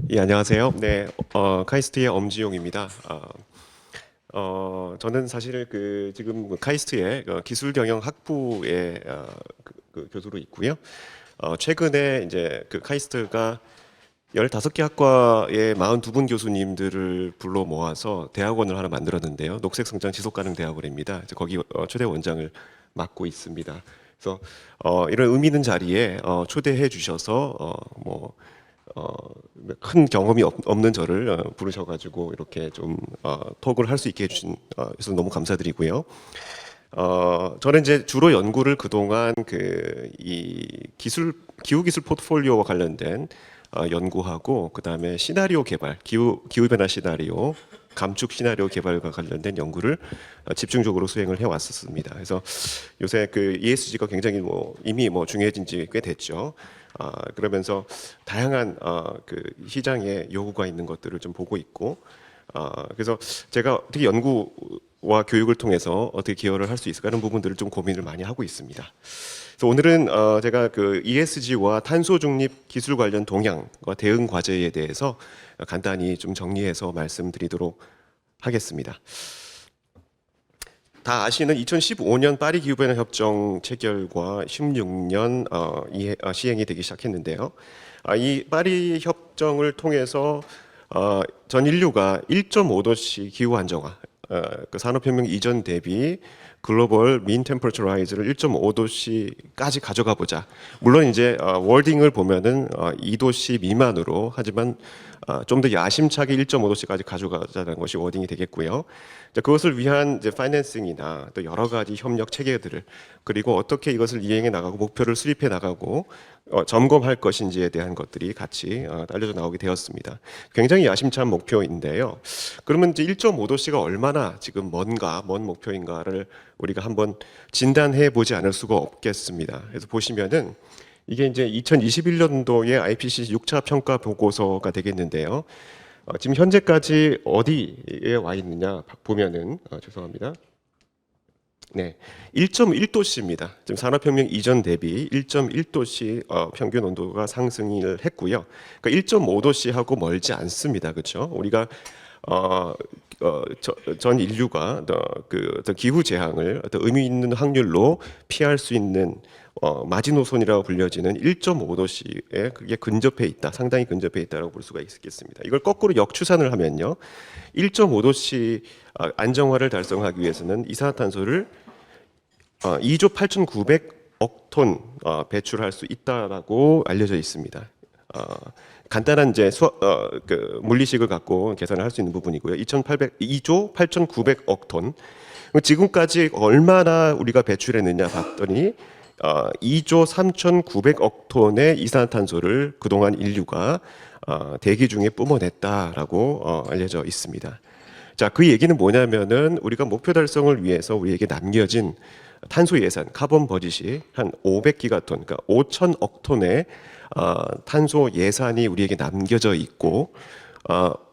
예, 안녕하세요. 네, 카이스트의 엄지용입니다. 저는 사실 지금 카이스트의 기술 경영 학부의 교수로 있고요. 최근에 이제 카이스트가 15개 학과의 42분 교수님들을 불러 모아서 대학원을 하나 만들었는데요. 녹색성장 지속가능대학원입니다. 이제 거기 초대 원장을 맡고 있습니다. 그래서 이런 의미 있는 자리에 초대해 주셔서 어, 큰 경험이 없는 저를 부르셔가지고 이렇게 좀 톡을 할 수 있게 해주신 그래서 너무 감사드리고요. 저는 이제 주로 연구를 그동안 이 기후 기술 포트폴리오와 관련된 연구하고 그다음에 시나리오 개발, 기후 변화 시나리오, 감축 시나리오 개발과 관련된 연구를 집중적으로 수행을 해 왔었습니다. 그래서 요새 ESG가 굉장히 이미 중요해진 지 꽤 됐죠. 그러면서 다양한 시장에 요구가 있는 것들을 좀 보고 있고, 그래서 제가 어떻게 연구와 교육을 통해서 어떻게 기여를 할 수 있을까 하는 부분들을 좀 고민을 많이 하고 있습니다. 그래서 오늘은 제가 ESG와 탄소 중립 기술 관련 동향과 대응 과제에 대해서 간단히 좀 정리해서 말씀드리도록 하겠습니다. 다 아시는 2015년 파리 기후변화 협정 체결과 16년 시행이 되기 시작했는데요. 이 파리 협정을 통해서 전 인류가 1.5도씨 기후 안정화, 산업혁명 이전 대비 글로벌 민 템퍼러처 라이즈를 1.5도씨까지 가져가 보자. 물론 이제 월딩을 보면은 2도씨 미만으로, 하지만 좀 더 야심차게 1.5도씨까지 가져가자는 것이 워딩이 되겠고요. 그것을 위한 이제 파이낸싱이나 또 여러 가지 협력 체계들을, 그리고 어떻게 이것을 이행해 나가고 목표를 수립해 나가고 점검할 것인지에 대한 것들이 같이 알려져 나오게 되었습니다. 굉장히 야심찬 목표인데요. 그러면 이제 1.5도씨가 얼마나 지금 먼 목표인가를 우리가 한번 진단해 보지 않을 수가 없겠습니다. 그래서 보시면은 이게 이제 2021년도의 IPCC 6차 평가 보고서가 되겠는데요. 지금 현재까지 어디에 와 있느냐 보면은 죄송합니다. 네, 1.1도씨입니다. 지금 산업혁명 이전 대비 1.1도씨 평균 온도가 상승을 했고요. 그러니까 1.5도씨하고 멀지 않습니다. 그렇죠? 우리가 전 인류가 어떤 기후 재앙을 어떤 의미 있는 확률로 피할 수 있는 마지노선이라고 불려지는 1.5도씨에 그게 근접해 있다, 상당히 근접해 있다라고 볼 수가 있겠습니다. 이걸 거꾸로 역추산을 하면요, 1.5도씨 안정화를 달성하기 위해서는 이산화탄소를 2조 8,900억 톤 배출할 수 있다라고 알려져 있습니다. 간단한 이제 물리식을 갖고 계산을 할 수 있는 부분이고요. 2조 8,900억 톤. 지금까지 얼마나 우리가 배출했느냐 봤더니 2조 3,900억 톤의 이산화탄소를 그동안 인류가 대기 중에 뿜어냈다라고 알려져 있습니다. 자, 그 얘기는 뭐냐면은 우리가 목표 달성을 위해서 우리에게 남겨진 탄소 예산, 카본 버짓이 한 500기가톤, 그러니까 5천억 톤의 탄소 예산이 우리에게 남겨져 있고,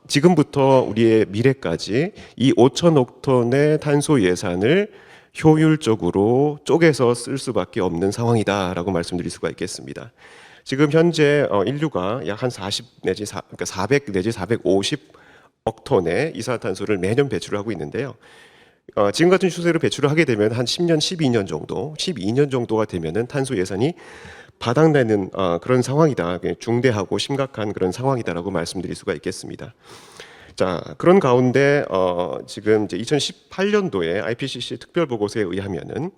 지금부터 우리의 미래까지 이 5천억 톤의 탄소 예산을 효율적으로 쪼개서 쓸 수밖에 없는 상황이다라고 말씀드릴 수가 있겠습니다. 지금 현재 인류가 약 한 40 내지 그러니까 400 내지 450억 톤의 이산화탄소를 매년 배출을 하고 있는데요. 지금 같은 추세로 배출을 하게 되면 한 10년, 12년 정도가 되면은 탄소 예산이 바닥나는 그런 상황이다. 중대하고 심각한 그런 상황이다라고 말씀드릴 수가 있겠습니다. 자, 그런 가운데 지금 이제 2018년도에 IPCC 특별 보고서에 의하면은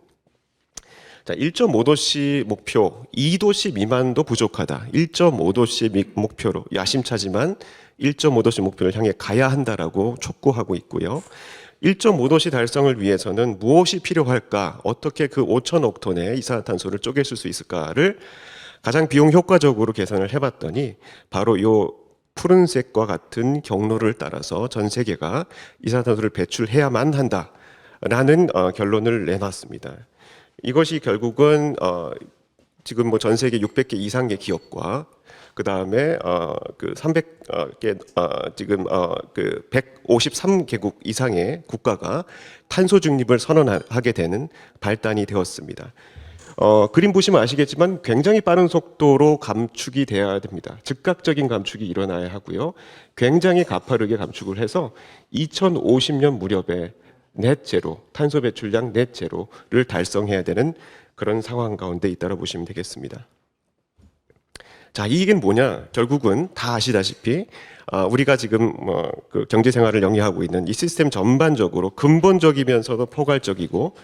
자, 1.5도씨 목표, 2도씨 미만도 부족하다. 1.5도씨 목표로 야심차지만 1.5도씨 목표를 향해 가야 한다라고 촉구하고 있고요. 1.5도씨 달성을 위해서는 무엇이 필요할까? 어떻게 그 5천억 톤의 이산화탄소를 쪼갤 수 있을까를 가장 비용 효과적으로 계산을 해봤더니 바로 요 푸른색과 같은 경로를 따라서 전 세계가 이산화탄소를 배출해야만 한다라는 결론을 내놨습니다. 이것이 결국은 지금 뭐 전 세계 600개 이상의 기업과 그 다음에 300개 지금 153개국 이상의 국가가 탄소 중립을 선언하게 되는 발단이 되었습니다. 그림 보시면 아시겠지만 굉장히 빠른 속도로 감축이 돼야 됩니다. 즉각적인 감축이 일어나야 하고요. 굉장히 가파르게 감축을 해서 2050년 무렵에 넷 제로, 탄소 배출량 넷 제로를 달성해야 되는 그런 상황 가운데 있다고 보시면 되겠습니다. 자, 이 얘기는 뭐냐? 결국은 다 아시다시피 우리가 지금 그 경제 생활을 영위하고 있는 이 시스템 전반적으로 근본적이면서도 포괄적이고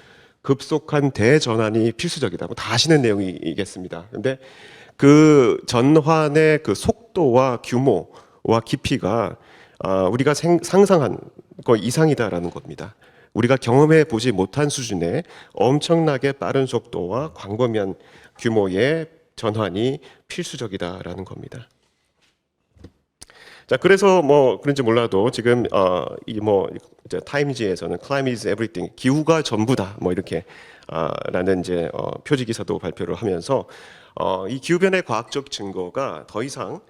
급속한 대전환이 필수적이다. 뭐 다 아시는 내용이겠습니다. 근데 그 전환의 그 속도와 규모와 깊이가 우리가 상상한 거 이상이다라는 겁니다. 우리가 경험해 보지 못한 수준의 엄청나게 빠른 속도와 광범위한 규모의 전환이 필수적이다라는 겁니다. 자, 그래서 뭐 그런지 몰라도 지금 이 뭐 타임지에서는 Climate is everything, 기후가 전부다, 뭐 이렇게 라는 이제 표지 기사도 발표를 하면서 이 기후 변화의 과학적 증거가 더 이상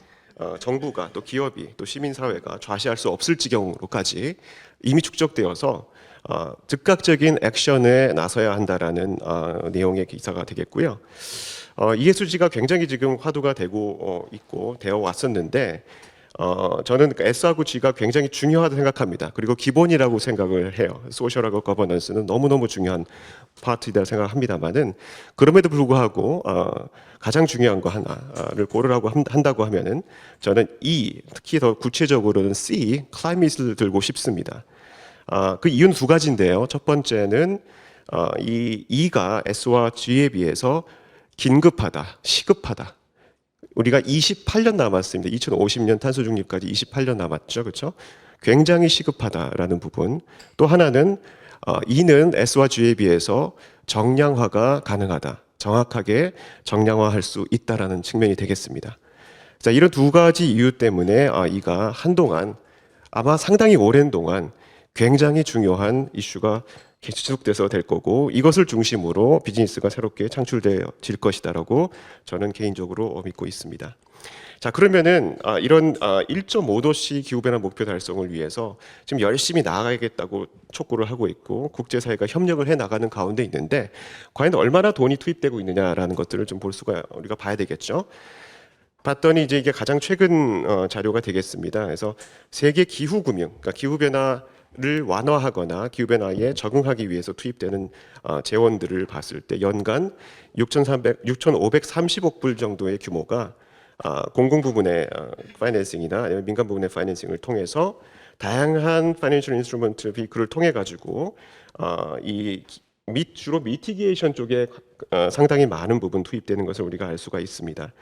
정부가 또 기업이 또 시민 사회가 좌시할 수 없을 지경으로까지 이미 축적되어서 즉각적인 액션에 나서야 한다라는 내용의 기사가 되겠고요. 이해 수지가 굉장히 지금 화두가 되고 있고 되어 왔었는데 저는 S하고 G가 굉장히 중요하다고 생각합니다. 그리고 기본이라고 생각을 해요. 소셜하고 거버넌스는 너무너무 중요한 파트이다 생각합니다만은 그럼에도 불구하고 가장 중요한 거 하나를 고르라고 한다고 하면은 저는 E, 특히 더 구체적으로는 C, 클라이밋을 들고 싶습니다. 그 이유는 두 가지인데요. 첫 번째는 이 E가 S와 G에 비해서 긴급하다, 시급하다. 우리가 28년 남았습니다. 2050년 탄소 중립까지 28년 남았죠, 그렇죠? 굉장히 시급하다라는 부분. 또 하나는 E는 S와 G에 비해서 정량화가 가능하다, 정확하게 정량화할 수 있다라는 측면이 되겠습니다. 자, 이런 두 가지 이유 때문에 E가 한동안 아마 상당히 오랜 동안 굉장히 중요한 이슈가 지속돼서 될 거고 이것을 중심으로 비즈니스가 새롭게 창출될 것이다라고 저는 개인적으로 믿고 있습니다. 자, 그러면은 이런 1.5도씨 기후변화 목표 달성을 위해서 지금 열심히 나아가겠다고 촉구를 하고 있고 국제사회가 협력을 해 나가는 가운데 있는데 과연 얼마나 돈이 투입되고 있느냐라는 것들을 좀 볼 수가 우리가 봐야 되겠죠. 봤더니 이제 이게 가장 최근 자료가 되겠습니다. 그래서 세계 기후금융, 그러니까 기후변화를 완화하거나 기후변화에 적응하기 위해서 투입되는 재원들을 봤을 때 연간 6,530억 불 정도의 규모가 공공 부분의 파이낸싱이나 아니면 민간 부분의 파이낸싱을 통해서 다양한 파이낸셜 인스트루먼트 비클을 통해 가지고 주로 미티게이션 쪽에 상당히 많은 부분 투입되는 것을 우리가 알 수가 있습니다.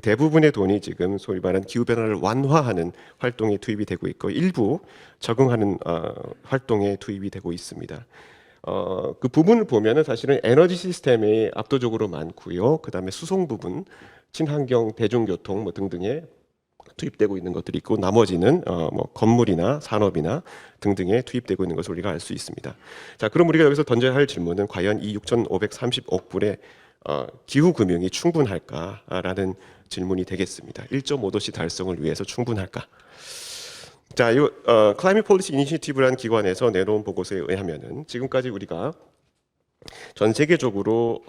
대부분의 돈이 지금 소위 말하는 기후변화를 완화하는 활동에 투입이 되고 있고 일부 적응하는 활동에 투입이 되고 있습니다. 그 부분을 보면은 사실은 에너지 시스템이 압도적으로 많고요. 그 다음에 수송 부분, 친환경 대중교통 뭐 등등에 투입되고 있는 것들이 있고 나머지는 뭐 건물이나 산업이나 등등에 투입되고 있는 것을 우리가 알 수 있습니다. 자, 그럼 우리가 여기서 던져야 할 질문은 과연 이 6,530억 불의 기후 금융이 충분할까라는 질문이 되겠습니다. 1.5도씨 달성을 위해서 충분할까? 자, 이 클라이밋 폴리시 이니시티브라는 기관에서 내놓은 보고서에 의하면은 지금까지 우리가 전 세계적으로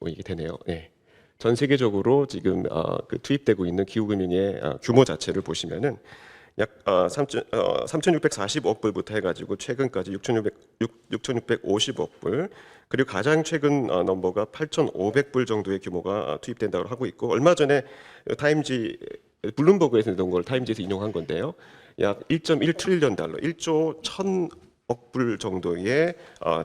이게 되네요. 네. 전 세계적으로 지금 그 투입되고 있는 기후금융의 규모 자체를 보시면은 약 3,640억 불부터 해가지고 최근까지 6,650억 불 그리고 가장 최근 넘버가 8,500불 정도의 규모가 투입된다고 하고 있고 얼마 전에 타임지 블룸버그에서 내놓은 걸 타임지에서 인용한 건데요. 약 1.1 트릴리언 달러, 1조 1,000억 불 정도의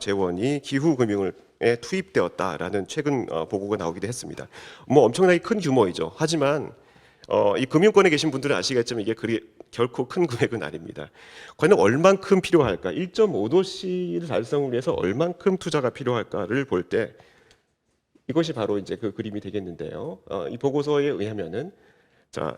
재원이 기후금융을 투입되었다라는 최근 보고가 나오기도 했습니다. 뭐 엄청나게 큰 규모이죠. 하지만 이 금융권에 계신 분들은 아시겠지만 이게 결코 큰 금액은 아닙니다. 과연 얼만큼 필요할까? 1.5도씨를 달성을 위해서 얼만큼 투자가 필요할까를 볼 때 이것이 바로 이제 그 그림이 되겠는데요. 이 보고서에 의하면은 자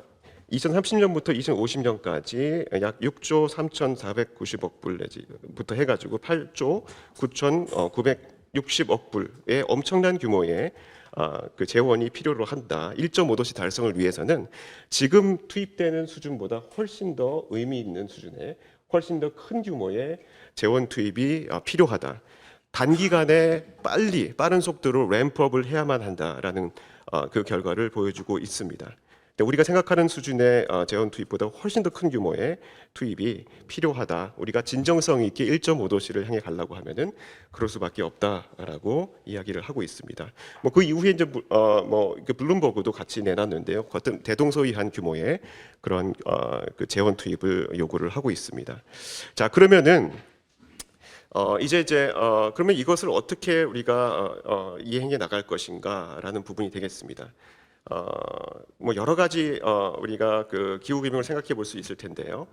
2030년부터 2050년까지 약 6조 3,490억 불 내지부터 해가지고 8조 9,960억 불의 엄청난 규모의 그 재원이 필요로 한다. 1.5도씨 달성을 위해서는 지금 투입되는 수준보다 훨씬 더 의미 있는 수준의 훨씬 더 큰 규모의 재원 투입이 필요하다. 단기간에 빠른 속도로 램프업을 해야만 한다라는 그 결과를 보여주고 있습니다. 근데 우리가 생각하는 수준의 재원 투입보다 훨씬 더 큰 규모의 투입이 필요하다. 우리가 진정성 있게 1.5도씨를 향해 가려고 하면은 그럴 수밖에 없다라고 이야기를 하고 있습니다. 뭐 그 이후에 이제 블룸버그도 같이 내놨는데요. 어떤 대동소이한 규모의 그런 그 재원 투입을 요구를 하고 있습니다. 자, 그러면은 이제 그러면 이것을 어떻게 우리가 이행해 나갈 것인가라는 부분이 되겠습니다. 뭐 여러 가지 우리가 그 기후 기명을 생각해 볼 수 있을 텐데요.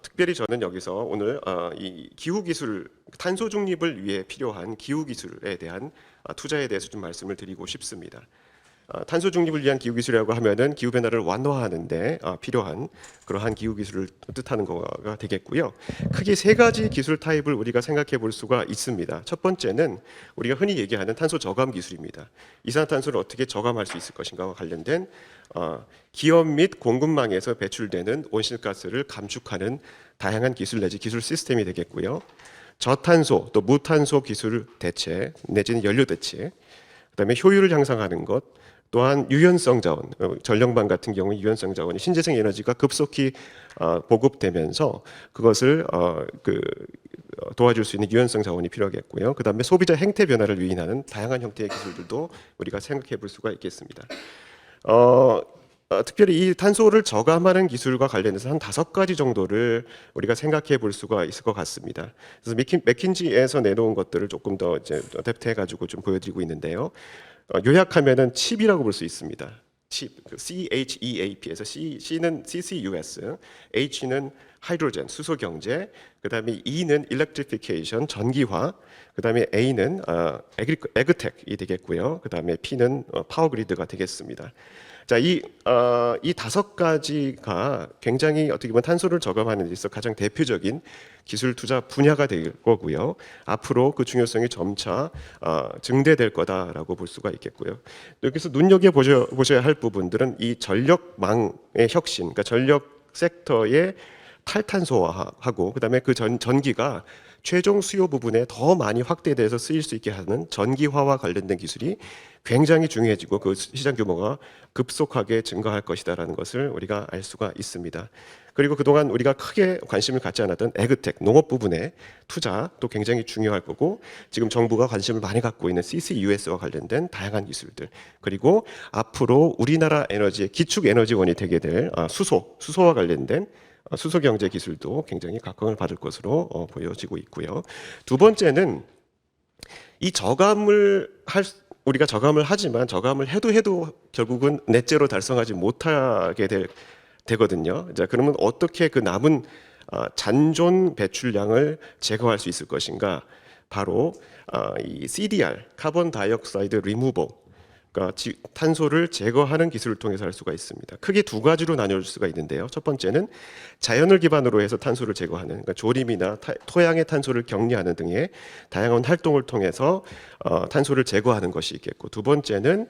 특별히 저는 여기서 오늘 이 기후 기술, 탄소 중립을 위해 필요한 기후 기술에 대한 투자에 대해서 좀 말씀을 드리고 싶습니다. 탄소 중립을 위한 기후 기술이라고 하면은 기후 변화를 완화하는데 필요한 그러한 기후 기술을 뜻하는 거가 되겠고요. 크게 세 가지 기술 타입을 우리가 생각해 볼 수가 있습니다. 첫 번째는 우리가 흔히 얘기하는 탄소 저감 기술입니다. 이산화탄소를 어떻게 저감할 수 있을 것인가와 관련된 기업 및 공급망에서 배출되는 온실가스를 감축하는 다양한 기술 내지 기술 시스템이 되겠고요. 저탄소 또 무탄소 기술 대체 내지는 연료 대체, 그다음에 효율을 향상하는 것, 또한 유연성 자원, 전력망 같은 경우 유연성 자원이 신재생 에너지가 급속히 보급되면서 그것을 도와줄 수 있는 유연성 자원이 필요하겠고요. 그다음에 소비자 행태 변화를 유인하는 다양한 형태의 기술들도 우리가 생각해 볼 수가 있겠습니다. 특별히 이 탄소를 저감하는 기술과 관련해서 한 5가지 정도를 우리가 생각해 볼 수가 있을 것 같습니다. 그래서 맥킨지에서 내놓은 것들을 조금 더 이제 어댑트해 가지고 좀 보여드리고 있는데요. 요약하면은 칩이라고 볼 수 있습니다. 칩, CHEAP에서 C는 CCUS, H는 하이드로젠, 수소 경제, 그다음에 E는 electrification, 전기화, 그다음에 A는 에그텍이 되겠고요. 그다음에 P는 파워 그리드가 되겠습니다. 자, 이 5가지가 굉장히 어떻게 보면 탄소를 저감하는 데 있어 가장 대표적인 기술 투자 분야가 될 거고요. 앞으로 그 중요성이 점차 증대될 거다라고 볼 수가 있겠고요. 여기서 눈여겨 보셔야 할 부분들은 이 전력망의 혁신, 그러니까 전력 섹터의 탈탄소화하고 그다음에 그 전기가 최종 수요 부분에 더 많이 확대돼서 쓰일 수 있게 하는 전기화와 관련된 기술이 굉장히 중요해지고 그 시장 규모가 급속하게 증가할 것이다라는 것을 우리가 알 수가 있습니다. 그리고 그동안 우리가 크게 관심을 갖지 않았던 에그텍, 농업 부분의 투자도 굉장히 중요할 거고 지금 정부가 관심을 많이 갖고 있는 CCUS와 관련된 다양한 기술들, 그리고 앞으로 우리나라 에너지의 기축 에너지원이 되게 될 수소와 관련된 수소 경제 기술도 굉장히 각광을 받을 것으로 보여지고 있고요. 두 번째는 이 우리가 저감을 하지만 저감을 해도 결국은 넷제로 달성하지 못하게 되거든요. 자, 그러면 어떻게 그 남은 잔존 배출량을 제거할 수 있을 것인가? 바로 이 CDR, 카본 다이옥사이드 리무버, 그러니까 탄소를 제거하는 기술을 통해서 할 수가 있습니다. 크게 2가지로 나눌 수가 있는데요. 첫 번째는 자연을 기반으로 해서 탄소를 제거하는, 그러니까 조림이나 토양의 탄소를 격리하는 등의 다양한 활동을 통해서 탄소를 제거하는 것이 있겠고, 두 번째는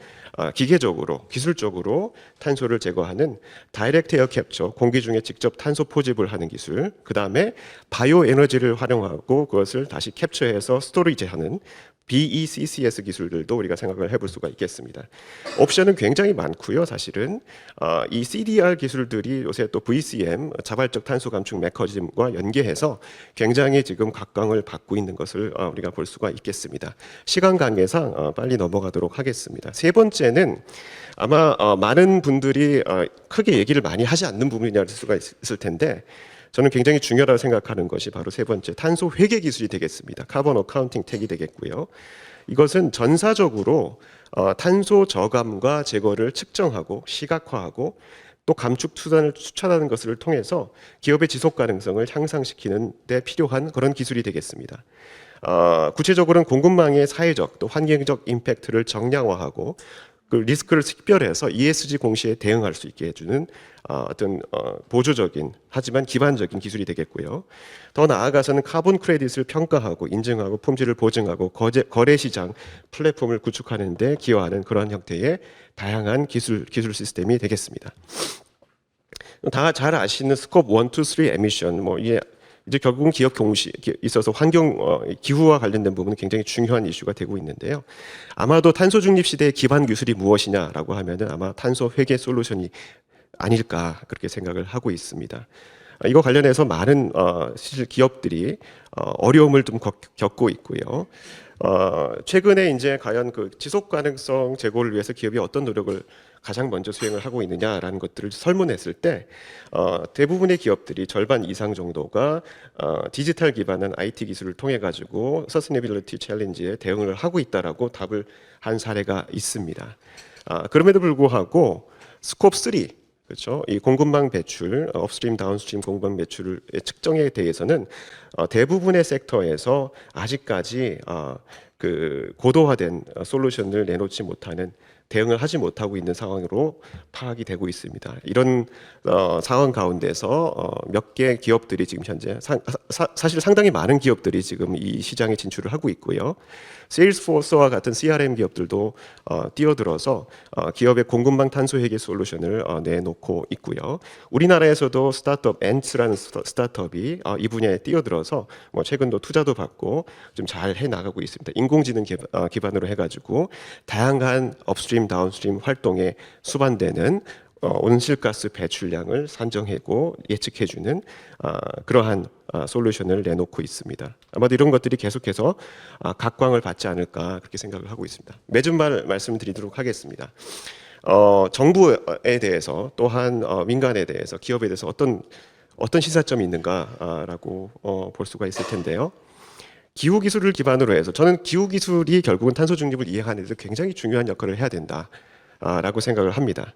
기계적으로, 기술적으로 탄소를 제거하는 다이렉트 에어 캡처, 공기 중에 직접 탄소 포집을 하는 기술, 그 다음에 바이오 에너지를 활용하고 그것을 다시 캡처해서 스토리지하는 BECCS 기술들도 우리가 생각을 해볼 수가 있겠습니다. 옵션은 굉장히 많고요. 사실은 이 CDR 기술들이 요새 또 VCM, 자발적 탄소 감축 메커니즘과 연계해서 굉장히 지금 각광을 받고 있는 것을 우리가 볼 수가 있겠습니다. 시간 관계상 빨리 넘어가도록 하겠습니다. 세 번째는 아마 많은 분들이 크게 얘기를 많이 하지 않는 부분이라 수가 있을 텐데, 저는 굉장히 중요하다고 생각하는 것이 바로 세 번째 탄소 회계 기술이 되겠습니다. 카본 어카운팅 텍이 되겠고요. 이것은 전사적으로 탄소 저감과 제거를 측정하고 시각화하고 또 감축 투자를 추천하는 것을 통해서 기업의 지속 가능성을 향상시키는 데 필요한 그런 기술이 되겠습니다. 구체적으로는 공급망의 사회적 또 환경적 임팩트를 정량화하고 그 리스크를 식별해서 ESG 공시에 대응할 수 있게 해주는 어떤 보조적인 하지만 기반적인 기술이 되겠고요. 더 나아가서는 카본 크레딧을 평가하고 인증하고 품질을 보증하고 거래 시장 플랫폼을 구축하는 데 기여하는 그런 형태의 다양한 기술 시스템이 되겠습니다. 다 잘 아시는 스콥 1, 2, 3 에미션, 뭐 이게 이제 결국은 기업 공시에 있어서 환경 기후와 관련된 부분은 굉장히 중요한 이슈가 되고 있는데요. 아마도 탄소 중립 시대의 기반 기술이 무엇이냐라고 하면은 아마 탄소 회계 솔루션이 아닐까 그렇게 생각을 하고 있습니다. 이거 관련해서 많은 사실 기업들이 어려움을 좀 겪고 있고요. 최근에 이제 과연 그 지속 가능성 제고를 위해서 기업이 어떤 노력을 가장 먼저 수행을 하고 있느냐라는 것들을 설문했을 때 대부분의 기업들이 절반 이상 정도가 디지털 기반한 IT 기술을 통해 가지고 서스테이너빌리티 챌린지에 대응을 하고 있다라고 답을 한 사례가 있습니다. 그럼에도 불구하고 스콥 3 그렇죠. 이 공급망 배출, 업스트림, 다운스트림 공급망 배출의 측정에 대해서는 대부분의 섹터에서 아직까지 그 고도화된 솔루션을 내놓지 못하는 대응을 하지 못하고 있는 상황으로 파악이 되고 있습니다. 이런 상황 가운데서 몇 개 기업들이 지금 현재 사실 상당히 많은 기업들이 지금 이 시장에 진출을 하고 있고요. 세일스포스와 같은 CRM 기업들도 뛰어들어서 기업의 공급망 탄소 회계 솔루션을 내놓고 있고요. 우리나라에서도 스타트업 엔츠라는 스타트업이 이 분야에 뛰어들어서 뭐 최근도 투자도 받고 좀 잘 해 나가고 있습니다. 인공지능 기반으로 해가지고 다양한 업스트림, 다운스트림 활동에 수반되는 온실가스 배출량을 산정하고 예측해주는 그러한 솔루션을 내놓고 있습니다. 아마도 이런 것들이 계속해서 각광을 받지 않을까 그렇게 생각을 하고 있습니다. 맺은 말 말씀드리도록 하겠습니다. 정부에 대해서 또한 민간에 대해서 기업에 대해서 어떤 시사점이 있는가라고 볼 수가 있을 텐데요. 기후 기술을 기반으로 해서 저는 기후 기술이 결국은 탄소 중립을 이해하는 데 굉장히 중요한 역할을 해야 된다라고 생각을 합니다.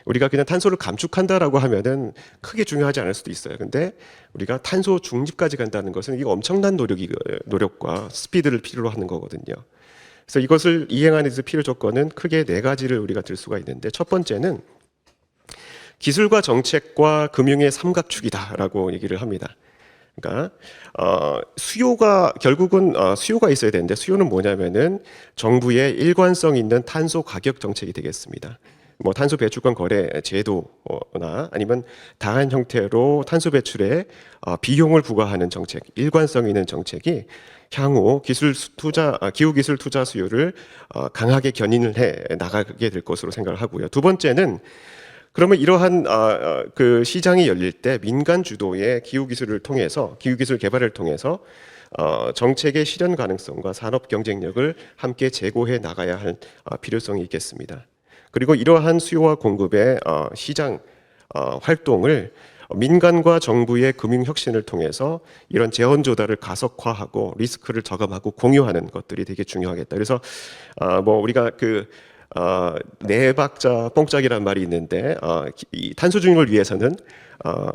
우리가 그냥 탄소를 감축한다라고 하면은 크게 중요하지 않을 수도 있어요. 근데 우리가 탄소 중립까지 간다는 것은 이거 엄청난 노력과 스피드를 필요로 하는 거거든요. 그래서 이것을 이행하는 데 필요 조건은 크게 네 가지를 우리가 들 수가 있는데 첫 번째는 기술과 정책과 금융의 삼각축이다라고 얘기를 합니다. 그러니까 수요가 결국은 수요가 있어야 되는데 수요는 뭐냐면은 정부의 일관성 있는 탄소 가격 정책이 되겠습니다. 뭐 탄소 배출권 거래 제도나 아니면 다양한 형태로 탄소 배출에 비용을 부과하는 정책, 일관성 있는 정책이 향후 기후 기술 투자 수요를 강하게 견인을 해 나가게 될 것으로 생각을 하고요. 두 번째는 그러면 이러한 그 시장이 열릴 때 민간 주도의 기후 기술을 통해서 기후 기술 개발을 통해서 정책의 실현 가능성과 산업 경쟁력을 함께 제고해 나가야 할 필요성이 있겠습니다. 그리고 이러한 수요와 공급의 시장 활동을 민간과 정부의 금융 혁신을 통해서 이런 재원 조달을 가속화하고 리스크를 저감하고 공유하는 것들이 되게 중요하겠다. 그래서 뭐 우리가 네 박자 뽕짝이란 말이 있는데 이 탄소 중립을 위해서는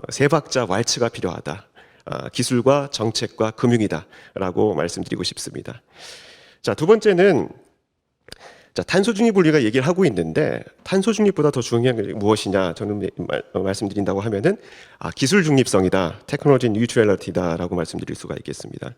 세 박자 왈츠가 필요하다. 기술과 정책과 금융이다라고 말씀드리고 싶습니다. 자, 두 번째는 자, 탄소 중립을 우리가 얘기를 하고 있는데 탄소 중립보다 더 중요한 게 무엇이냐 저는 말씀드린다고 하면은 기술 중립성이다, 테크놀로지 뉴트럴리티다라고 말씀드릴 수가 있겠습니다.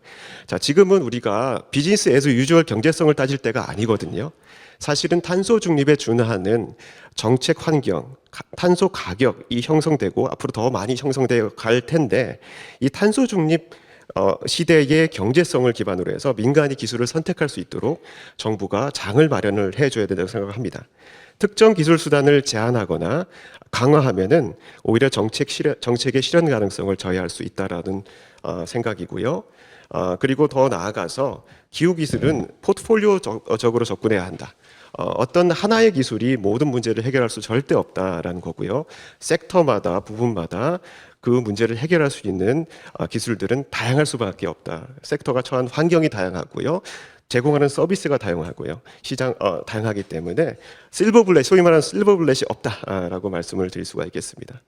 자, 지금은 우리가 비즈니스 애즈 유주얼 경제성을 따질 때가 아니거든요. 사실은 탄소 중립에 준하는 정책 환경, 탄소 가격이 형성되고 앞으로 더 많이 형성되어 갈 텐데 이 탄소 중립 시대의 경제성을 기반으로 해서 민간이 기술을 선택할 수 있도록 정부가 장을 마련을 해줘야 된다고 생각합니다. 특정 기술 수단을 제한하거나 강화하면은 오히려 정책의 실현 가능성을 저해할 수 있다라는 생각이고요. 그리고 더 나아가서 기후 기술은 포트폴리오적으로 접근해야 한다. 어떤 하나의 기술이 모든 문제를 해결할 수 절대 없다라는 거고요. 섹터마다 부분마다 그 문제를 해결할 수 있는 기술들은 다양할 수밖에 없다. 섹터가 처한 환경이 다양하고요. 제공하는 서비스가 다양하고요. 시장 다양하기 때문에 소위 말하는 실버 블렛이 없다라고 말씀을 드릴 수가 있겠습니다.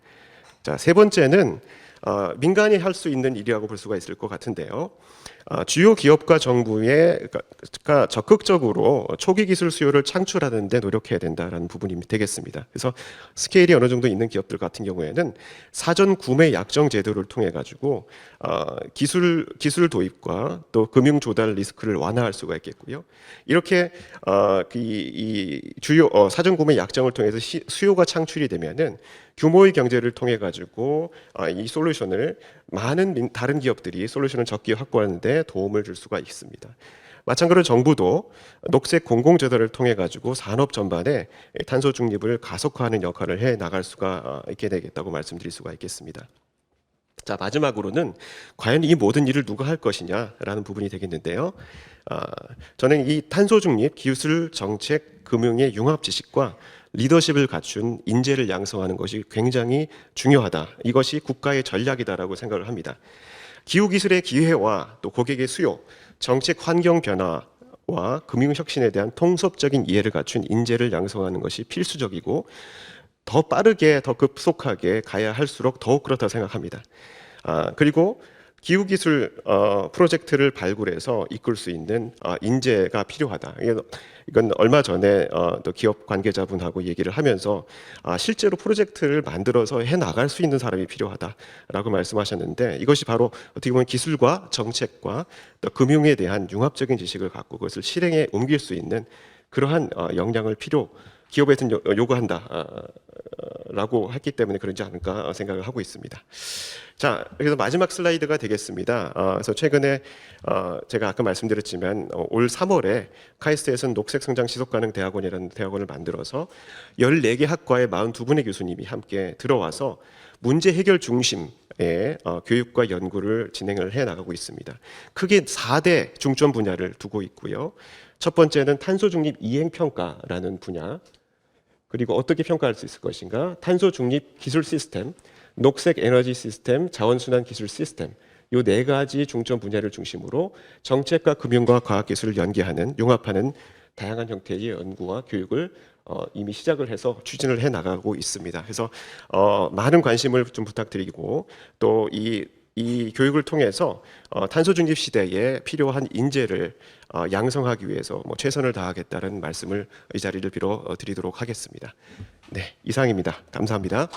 자, 세 번째는 민간이 할 수 있는 일이라고 볼 수가 있을 것 같은데요. 주요 기업과 정부가 적극적으로 초기 기술 수요를 창출하는 데 노력해야 된다라는 부분이 되겠습니다. 그래서 스케일이 어느 정도 있는 기업들 같은 경우에는 사전 구매 약정 제도를 통해 가지고 기술 도입과 또 금융 조달 리스크를 완화할 수가 있겠고요. 이렇게 이 주요 사전 구매 약정을 통해서 수요가 창출이 되면은 규모의 경제를 통해 가지고 이 솔루션을 많은 다른 기업들이 솔루션을 적기 확보하는데 도움을 줄 수가 있습니다. 마찬가지로 정부도 녹색 공공재단을 통해 가지고 산업 전반에 탄소 중립을 가속화하는 역할을 해 나갈 수가 있게 되겠다고 말씀드릴 수가 있겠습니다. 자, 마지막으로는 과연 이 모든 일을 누가 할 것이냐라는 부분이 되겠는데요. 저는 이 탄소 중립, 기술, 정책, 금융의 융합 지식과 리더십을 갖춘 인재를 양성하는 것이 굉장히 중요하다. 이것이 국가의 전략이다라고 생각을 합니다. 기후 기술의 기회와 또 고객의 수요, 정책 환경 변화와 금융 혁신에 대한 통섭적인 이해를 갖춘 인재를 양성하는 것이 필수적이고 더 빠르게 더 급속하게 가야 할수록 더욱 그렇다고 생각합니다. 그리고 기후기술 프로젝트를 발굴해서 이끌 수 있는 인재가 필요하다. 이건 얼마 전에 또 기업 관계자분하고 얘기를 하면서 실제로 프로젝트를 만들어서 해 나갈 수 있는 사람이 필요하다라고 말씀하셨는데, 이것이 바로 어떻게 보면 기술과 정책과 또 금융에 대한 융합적인 지식을 갖고 그것을 실행에 옮길 수 있는 그러한 역량을 기업에서는 요구한다라고 했기 때문에 그러지 않을까 생각을 하고 있습니다. 자, 그래서 마지막 슬라이드가 되겠습니다. 그래서 최근에 제가 아까 말씀드렸지만 올 3월에 카이스트에서는 녹색성장 지속가능 대학원이라는 대학원을 만들어서 14개 학과의 42분의 교수님이 함께 들어와서 문제 해결 중심의 교육과 연구를 진행을 해 나가고 있습니다. 크게 4대 중점 분야를 두고 있고요. 첫 번째는 탄소 중립 이행 평가라는 분야, 그리고 어떻게 평가할 수 있을 것인가, 탄소 중립 기술 시스템, 녹색 에너지 시스템, 자원순환 기술 시스템, 이 4가지 중점 분야를 중심으로 정책과 금융과 과학기술을 연계하는 융합하는 다양한 형태의 연구와 교육을 이미 시작을 해서 추진을 해 나가고 있습니다. 그래서 많은 관심을 좀 부탁드리고, 또 이 교육을 통해서 탄소 중립 시대에 필요한 인재를 양성하기 위해서 최선을 다하겠다는 말씀을 이 자리를 빌어 드리도록 하겠습니다. 네, 이상입니다. 감사합니다.